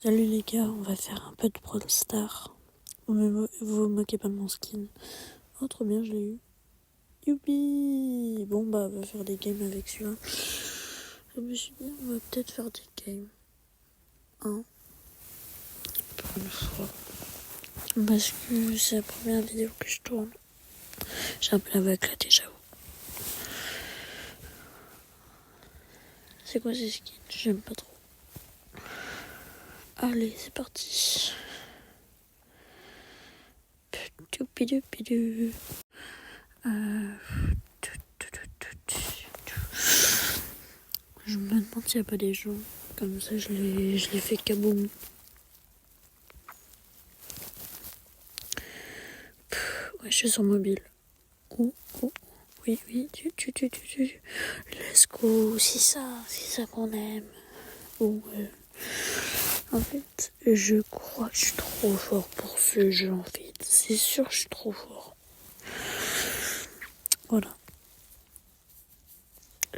Salut les gars, on va faire un peu de Brawl Stars. Vous moquez pas de mon skin. Oh trop bien, je l'ai eu. Youpi. Bon bah on va faire des games avec celui-là. Je me suis dit on va peut-être faire des games. Hein. Pour une fois. Parce que c'est la première vidéo que je tourne. J'ai un peu la voix éclatée, j'avoue. C'est quoi ces skins? J'aime pas trop. Allez, c'est parti. Pidou. Je me demande s'il n'y a pas des gens. Comme ça, je les fais kaboum. Ouais, je suis sur mobile. Oh. Oui. Let's go. C'est ça qu'on aime. Oh, en fait, je crois que je suis trop fort pour ce jeu, en fait. C'est sûr, je suis trop fort. Voilà.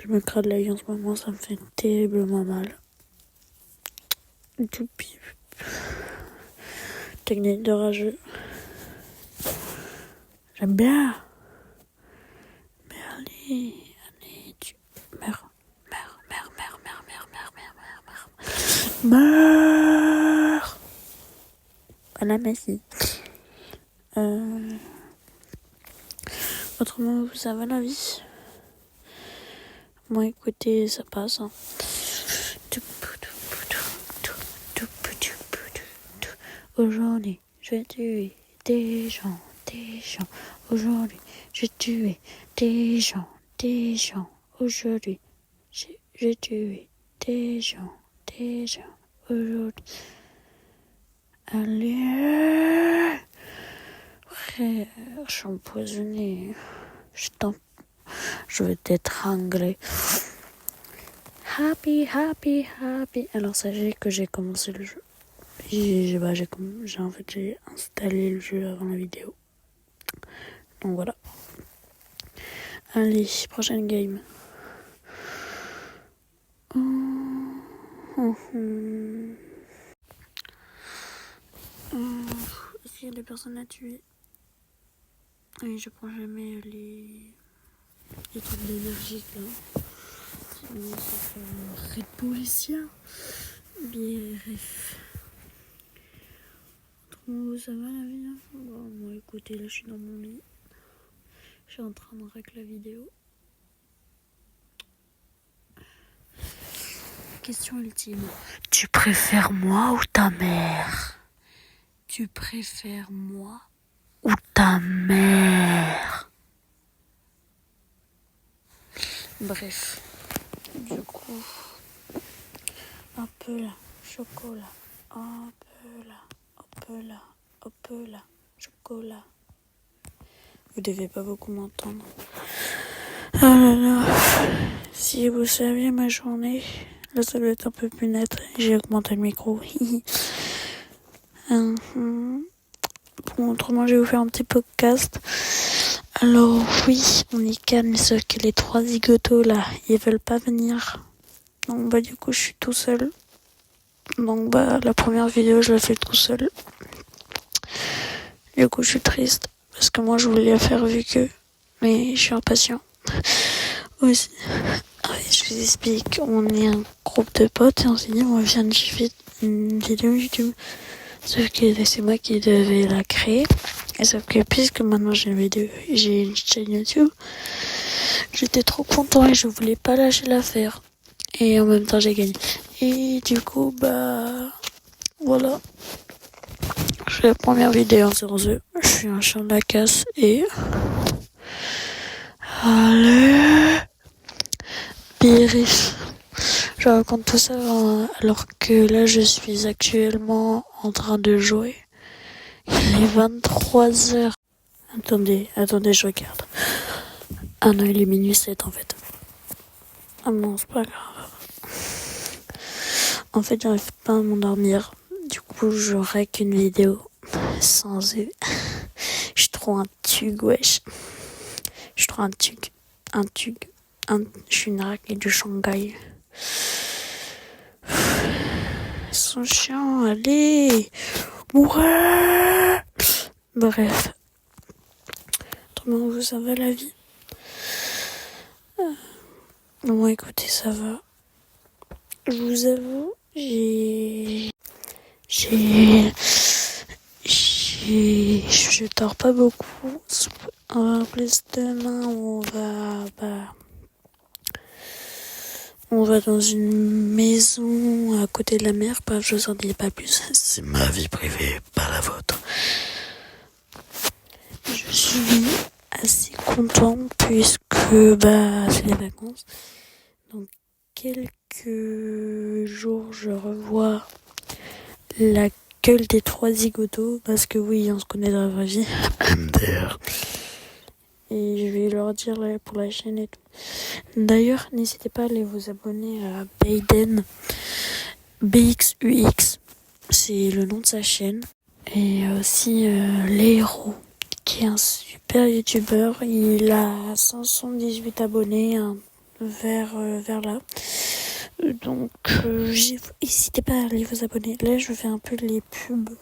Je me crade l'œil en ce moment, ça me fait terriblement mal. Tout pif. Technique de rageux. J'aime bien. Mais allez, tu meurs. Meurs. Voilà, merci. Autrement, ça va la vie? Moi, écoutez, ça passe. Hein. Aujourd'hui, je vais tuer des gens. Aujourd'hui, j'ai tué des gens. Aujourd'hui, j'ai tué des gens. Aujourd'hui. Allez, frère, je suis empoisonné. Je vais t'étrangler. Happy. Alors sachez que j'ai commencé le jeu. J'ai installé le jeu avant la vidéo. Donc voilà. Allez, prochaine game. Est-ce qu'il y a des personnes à tuer? Oui, je prends jamais les trucs d'énergie là. Sinon ça fait un Red Bullien. BRF. Autrement, ça va la vie? Bon, moi écoutez, là je suis dans mon lit. Je suis en train de régler la vidéo. Question ultime. Tu préfères moi ou ta mère? Tu préfères moi ou ta mère? Bref. Du coup, un peu là, chocolat. Un peu là, chocolat. Vous devez pas beaucoup m'entendre. Oh là là. Si vous saviez ma journée, là ça doit être un peu plus net. J'ai augmenté le micro. Bon, autrement, je vais vous faire un petit podcast. Alors, oui, on y calme, sauf que les 3 zigotos là, ils veulent pas venir. Donc, bah, du coup, je suis tout seul. Donc, bah, la première vidéo, je la fais tout seul. Du coup, je suis triste. Parce que moi, je voulais la faire vu que. Mais je suis impatient. Aussi. Je vous explique. On est un groupe de potes et on s'est dit, on va faire une vidéo YouTube. Sauf que c'est moi qui devais la créer. Et sauf que puisque maintenant j'ai une chaîne YouTube, j'étais trop content et je voulais pas lâcher l'affaire. Et en même temps j'ai gagné. Et du coup, bah voilà. Je fais la première vidéo en 0-2. Je suis un chien de la casse et... Allez. Périf. Je raconte tout ça alors que là je suis actuellement en train de jouer. Il est 23h. Attendez, je regarde. Ah non, il est minuit 7 en fait. Ah non, c'est pas grave. En fait, j'arrive pas à m'endormir. Du coup, j'aurai qu'une vidéo sans eux. Je suis trop un tug, wesh. Je suis trop un tug. Je suis une raquette de Shanghai. son chien, allez, ouais. Bref, comment ça va la vie? Bon, écoutez, ça va. Je vous avoue, je dors pas beaucoup. En plus, demain, on va dans une maison à côté de la mer. Pas, je vous en dis pas plus. C'est ma vie privée, pas la vôtre. Je suis assez content puisque, c'est les vacances. Donc, quelques jours, je revois la gueule des 3 zigotos, parce que oui, on se connaît dans la vraie vie. MDR. Et je vais leur dire là, pour la chaîne et tout. D'ailleurs, n'hésitez pas à aller vous abonner à Baiden, BXUX, c'est le nom de sa chaîne. Et aussi Les Héros, qui est un super youtubeur. Il a 518 abonnés, vers là. Donc, n'hésitez pas à aller vous abonner. Là, je fais un peu les pubs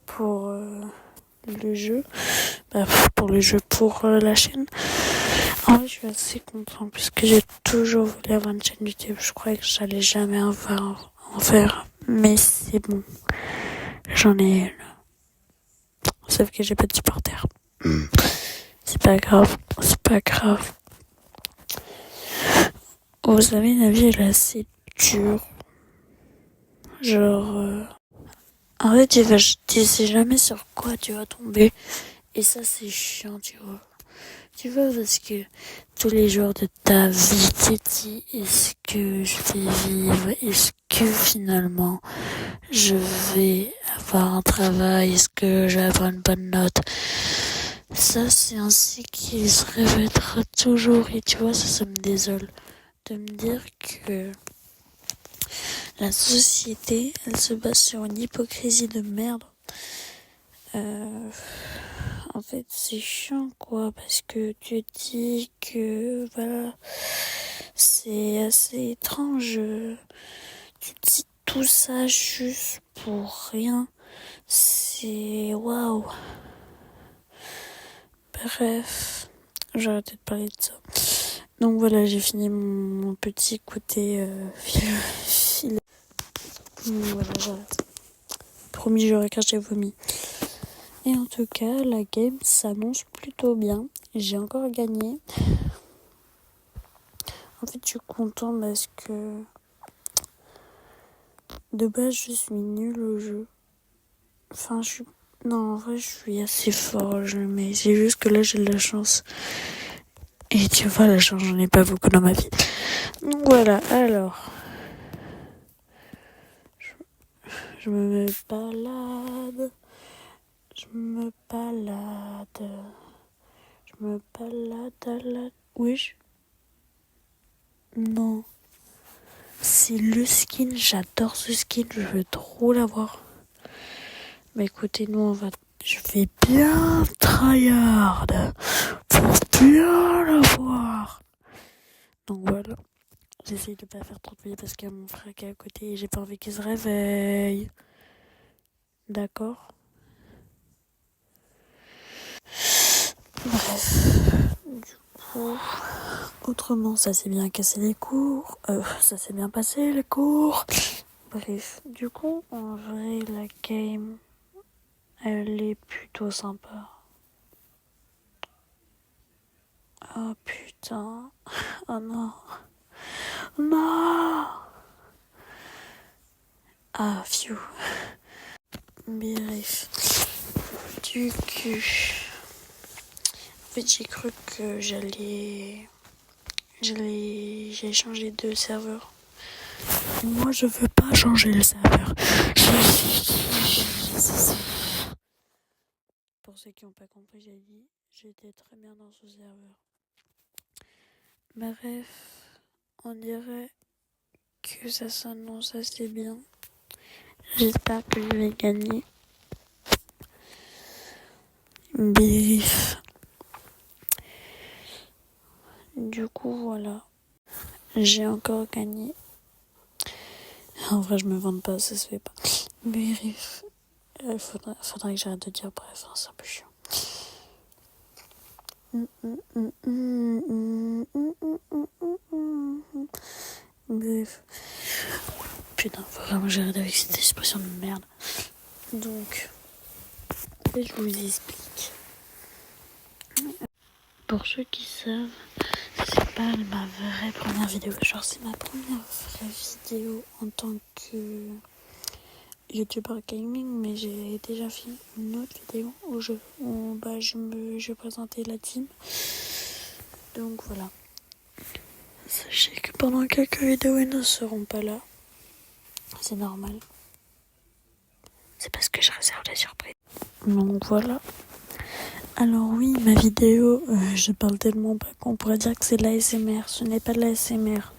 pour le jeu. Pour la chaîne. En vrai, je suis assez content puisque j'ai toujours voulu avoir une chaîne YouTube. Je croyais que j'allais jamais en faire. Mais c'est bon. J'en ai une. Sauf que j'ai pas de supporters. C'est pas grave. Vous savez, la vie, elle est assez dure. Genre, en fait, tu sais jamais sur quoi tu vas tomber. Et ça, c'est chiant, tu vois. Tu vois, parce que tous les jours de ta vie, tu te dis, est-ce que je vais vivre? Est-ce que finalement, je vais avoir un travail? Est-ce que je vais avoir une bonne note? Ça, c'est ainsi qu'il se répétera toujours. Et tu vois, ça me désole de me dire que la société, elle se base sur une hypocrisie de merde. En fait, c'est chiant, quoi, parce que tu dis que, voilà, c'est assez étrange. Tu dis tout ça juste pour rien. C'est waouh. Bref, j'ai arrêté de parler de ça. Donc voilà, j'ai fini mon petit côté fil. Voilà, j'arrête. Promis, j'aurais craché vomi. Et en tout cas, la game s'annonce plutôt bien. J'ai encore gagné. En fait, je suis content parce que de base, je suis nulle au jeu. Enfin, non, en vrai, je suis assez fort au jeu, mais c'est juste que là, j'ai de la chance. Et tu vois, la chance, j'en ai pas beaucoup dans ma vie. Donc voilà, alors. Je me balade. Oui. Non. C'est le skin. J'adore ce skin. Je veux trop l'avoir. Mais écoutez, je vais bien tryhard pour bien l'avoir. Donc voilà. J'essaye de pas faire trop de bruit parce qu'il y a mon frère qui est à côté et j'ai pas envie qu'il se réveille. D'accord? Bref. Du coup, autrement, ça s'est bien cassé les cours. Ça s'est bien passé les cours. Bref. Du coup, en vrai, la game, elle est plutôt sympa. Oh putain. Oh non. Non. Ah, phew. Bref. Du coup, en fait, j'ai cru que j'allais changer de serveur. Moi, je veux pas changer le serveur. Pour ceux qui n'ont pas compris, j'ai dit, j'étais très bien dans ce serveur. Bref, on dirait que ça s'annonce assez bien. J'espère que je vais gagner. Bref. Du coup, voilà. J'ai encore gagné. En vrai, je me vante pas, ça se fait pas. Bref, faudrait que j'arrête de dire bref, hein, c'est un peu chiant. Bref. Putain, faut vraiment que j'arrête avec cette expression de merde. Donc, je vous explique. Pour ceux qui savent, c'est pas ma vraie première vidéo. Genre, c'est ma première vraie vidéo en tant que YouTuber gaming, mais j'ai déjà fait une autre vidéo où je présentais la team. Donc voilà. Sachez que pendant quelques vidéos, ils ne seront pas là. C'est normal. C'est parce que je réserve la surprise. Donc voilà. Alors oui, ma vidéo, je parle tellement pas qu'on pourrait dire que c'est de l'ASMR. Ce n'est pas de l'ASMR.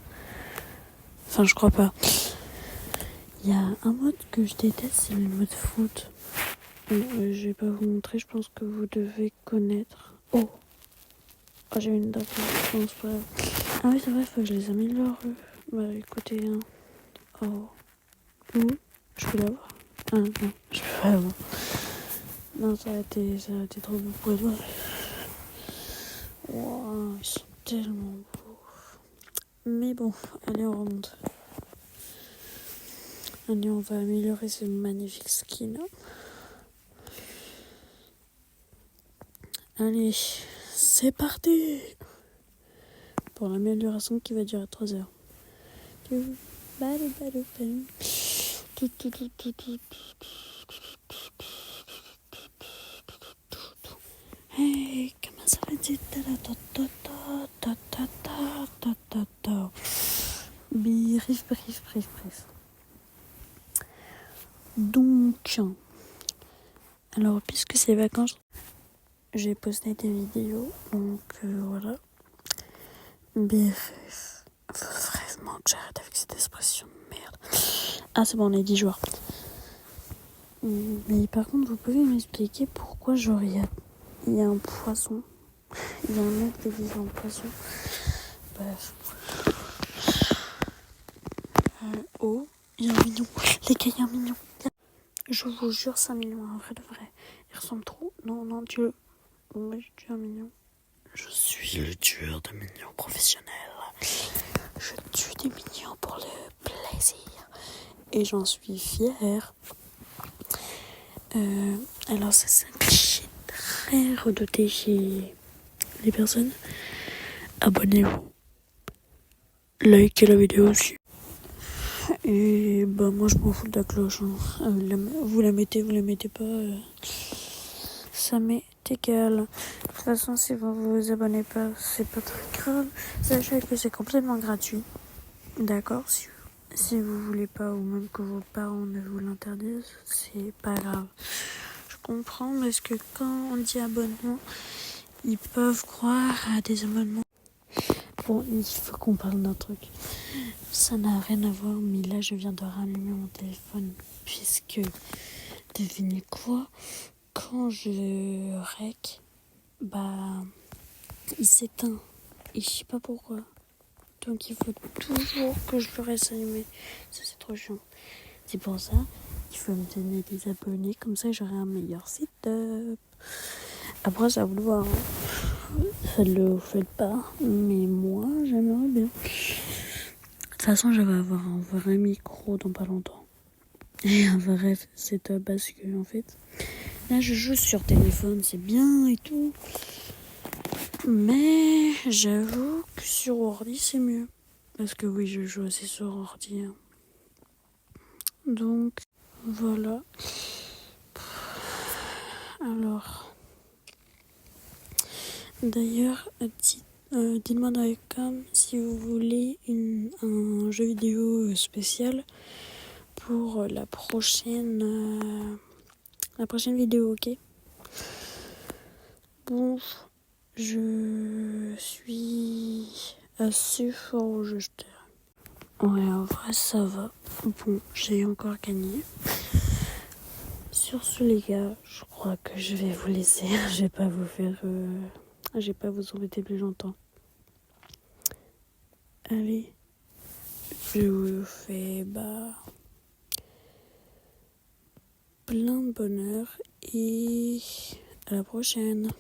Enfin, je crois pas. Il y a un mode que je déteste, c'est le mode foot. Je vais pas vous montrer, je pense que vous devez connaître. Oh, j'ai une date. Non, c'est pas grave. Ah oui, c'est vrai, il faut que je les améliore. Bah écoutez, hein. Oh. Où je peux l'avoir? Ah non, je peux pas l'avoir. Non, ça a été trop beau pour être vrai. Wow, ils sont tellement beaux. Mais bon, allez, on remonte. Allez, on va améliorer ce magnifique skin. Allez, c'est parti pour l'amélioration qui va durer 3 heures. Hey, comment ça va dire? Bref. Donc, alors, puisque c'est les vacances, j'ai posté des vidéos, donc voilà. Bref, faut vraiment que j'arrête avec cette expression de merde. Ah, c'est bon, on est 10 joueurs. Mais par contre, vous pouvez m'expliquer pourquoi genre il y a un poisson. Il y a un mec déguisé en poisson. Bref. Oh, il y a un mignon. Les gars, il y a un mignon. Je vous jure, c'est un mignon, un vrai de vrai. Il ressemble trop. Non, Dieu. Moi, je tue un mignon. Je suis le tueur de mignons professionnel. Je tue des mignons pour le plaisir. Et j'en suis fière. Alors ça, c'est un cliché très redouté chez les personnes. Abonnez-vous. Likez la vidéo aussi. Et bah moi je m'en fous de la cloche. Hein. Vous la mettez pas. Ça m'est égal. De toute façon, si vous vous abonnez pas, c'est pas très grave. Sachez que c'est complètement gratuit. D'accord, si vous voulez pas ou même que vos parents ne vous l'interdisent, c'est pas grave. Je comprends parce que quand on dit abonnement, ils peuvent croire à des abonnements. Bon, il faut qu'on parle d'un truc. Ça n'a rien à voir, mais là je viens de rallumer mon téléphone puisque, devinez quoi, quand je rec, bah il s'éteint et je sais pas pourquoi. Donc il faut toujours que je le reste allumé. Ça c'est trop chiant. C'est pour ça qu'il faut me donner des abonnés, comme ça j'aurai un meilleur setup. Après ça vous le voir. Hein. Ça ne le fait pas, mais moi j'aimerais bien. De toute façon je vais avoir un vrai micro dans pas longtemps. Et un vrai setup parce que en fait, là je joue sur téléphone, c'est bien et tout. Mais j'avoue que sur ordi c'est mieux. Parce que oui, je joue aussi sur ordi. Hein. Donc, voilà. Alors, d'ailleurs, dites-moi dans les com si vous voulez un jeu vidéo spécial pour la prochaine vidéo, ok? Bon, je suis assez fort au jeu, je dirais. Ouais, en vrai, ça va. Bon, j'ai encore gagné. Sur ce, les gars, je crois que je vais vous laisser. Je vais pas vous faire... je vais pas vous embêter plus longtemps. Allez, je vous fais... plein de bonheur et à la prochaine.